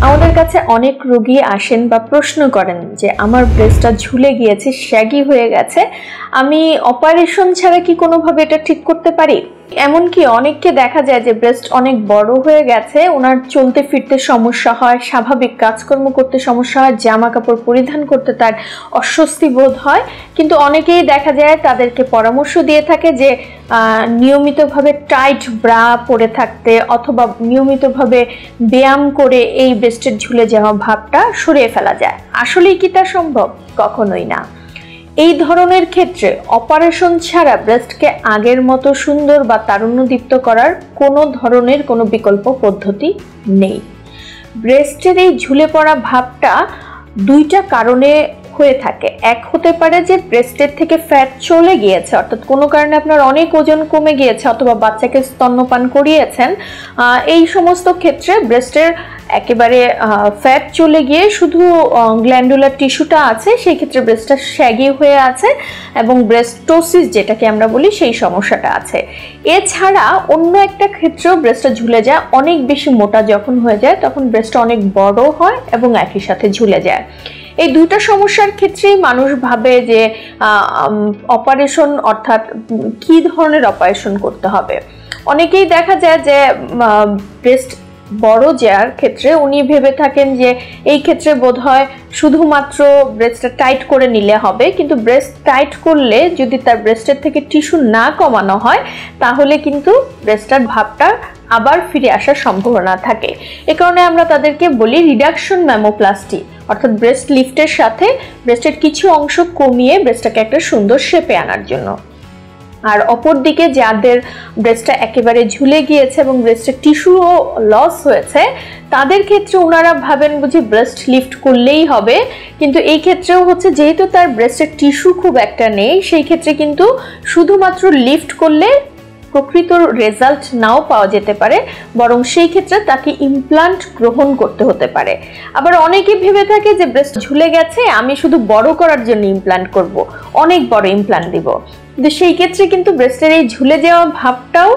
আমাদের কাছে অনেক রোগী আসেন বা প্রশ্ন করেন যে আমার ব্রেস্টটা ঝুলে গিয়েছে, শ্যাগি হয়ে গেছে, আমি অপারেশন ছাড়া কি কোনোভাবে এটা ঠিক করতে পারি? এমনকি অনেককে দেখা যায় যে ব্রেস্ট অনেক বড় হয়ে গেছে, ওনার চলতে ফিরতে সমস্যা হয়, স্বাভাবিক কাজকর্ম করতে সমস্যা হয়, জামা কাপড় পরিধান করতে তার অস্বস্তি বোধ হয়। কিন্তু অনেকেই দেখা যায় তাদেরকে পরামর্শ দিয়ে থাকে যে নিয়মিতভাবে টাইট ব্রা পরে থাকতে অথবা নিয়মিতভাবে ব্যায়াম করে এই ব্রেস্টের ঝুলে যাওয়া ভাবটা সরিয়ে ফেলা যায়। আসলেই কি তা সম্ভব? কখনোই না। এই ধরনের ক্ষেত্রে অপারেশন ছাড়া ব্রেস্টকে আগের মতো সুন্দর বা তারুণ্যদীপ্ত করার কোনো ধরনের কোনো বিকল্প পদ্ধতি নেই। ব্রেস্টের এই ঝুলে পড়া ভাবটা দুইটা কারণে হয়ে থাকে। এক হতে পারে যে ব্রেস্টের থেকে ফ্যাট চলে গিয়েছে, অর্থাৎ কোনো কারণে আপনার অনেক ওজন কমে গিয়েছে অথবা বাচ্চাকে স্তন্যপান করিয়েছেন, এই সমস্ত ক্ষেত্রে ব্রেস্টের একেবারে ফ্যাট চলে গিয়ে শুধু গ্ল্যান্ডুলার টিস্যুটা আছে, সেই ক্ষেত্রে ব্রেস্টটা শ্যাগি হয়ে আছে এবং ব্রেস্টোসিস যেটাকে আমরা বলি সেই সমস্যাটা আছে। এছাড়া অন্য একটা ক্ষেত্রেও ব্রেস্টটা ঝুলে যায়, অনেক বেশি মোটা যখন হয়ে যায় তখন ব্রেস্টটা অনেক বড় হয় এবং একই সাথে ঝুলে যায়। এই দুটো সমস্যার ক্ষেত্রেই মানুষ ভাবে যে অপারেশন, অর্থাৎ কি ধরনের অপারেশন করতে হবে। অনেকেই দেখা যায় যে ব্রেস্ট বড় যার ক্ষেত্রে উনি ভেবে থাকেন যে এই ক্ষেত্রে বোধহয় শুধুমাত্র ব্রেস্টটা টাইট করে নিলে হবে, কিন্তু ব্রেস্ট টাইট করলে যদি তার ব্রেস্টের থেকে টিস্যু না কমানো হয় তাহলে কিন্তু ব্রেস্টের ভাবটা আবার ফিরে আসার সম্ভাবনা থাকে। এ কারণে আমরা তাদেরকে বলি রিডাকশন ম্যামোপ্লাস্টি, অর্থাৎ ব্রেস্ট লিফটের সাথে ব্রেস্টের কিছু অংশ কমিয়ে ব্রেস্টটাকে একটা সুন্দর শেপে আনার জন্য। আর অপরদিকে যাদের ব্রেস্টটা একেবারে ঝুলে গিয়েছে এবং ব্রেস্টের টিস্যুও লস হয়েছে তাদের ক্ষেত্রে ওনারা ভাবেন বুঝি ব্রেস্ট লিফট করলেই হবে, কিন্তু এই ক্ষেত্রেও হচ্ছে যেহেতু তার ব্রেস্টের টিস্যু খুব একটা নেই, সেই ক্ষেত্রে কিন্তু শুধুমাত্র লিফট করলে প্রকৃত রেজাল্ট নাও পাওয়া যেতে পারে, বরং সেই ক্ষেত্রে তাকে ইমপ্লান্ট গ্রহণ করতে হতে পারে। আবার অনেকে ভেবে থাকে যে ব্রেস্ট ঝুলে গেছে, আমি শুধু বড় করার জন্য ইমপ্লান্ট করব, অনেক বড় ইমপ্লান্ট দিব, কিন্তু সেই ক্ষেত্রে কিন্তু ব্রেস্টের এই ঝুলে যাওয়া ভাবটাও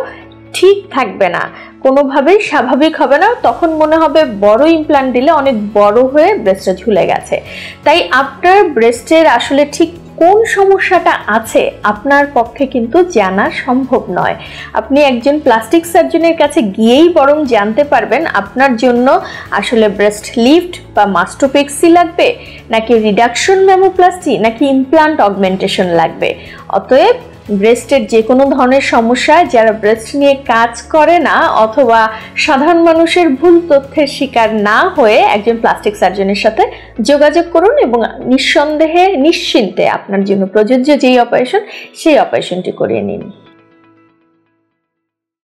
ঠিক থাকবে না, কোনোভাবেই স্বাভাবিক হবে না। তখন মনে হবে বড় ইমপ্লান্ট দিলে অনেক বড় হয়ে ব্রেস্টটা ঝুলে গেছে। তাই আপনার ব্রেস্টের আসলে ঠিক কোন সমস্যাটা আছে আপনার পক্ষে কিন্তু জানা সম্ভব নয়। আপনি একজন প্লাস্টিক সার্জনের কাছে গিয়েই বরং জানতে পারবেন আপনার জন্য আসলে ব্রেস্ট লিফট বা মাস্টোপেক্সি লাগবে, নাকি রিডাকশন ম্যামোপ্লাস্টি, নাকি ইমপ্লান্ট অগমেন্টেশন লাগবে। অতএব ব্রেস্টের যে কোনো ধরনের সমস্যায় যারা ব্রেস্ট নিয়ে কাজ করে না অথবা সাধারণ মানুষের ভুল তথ্যের শিকার না হয়ে একজন প্লাস্টিক সার্জনের সাথে যোগাযোগ করুন এবং নিঃসন্দেহে নিশ্চিন্তে আপনার জন্য প্রযোজ্য যেই অপারেশন সেই অপারেশনটি করিয়ে নিন।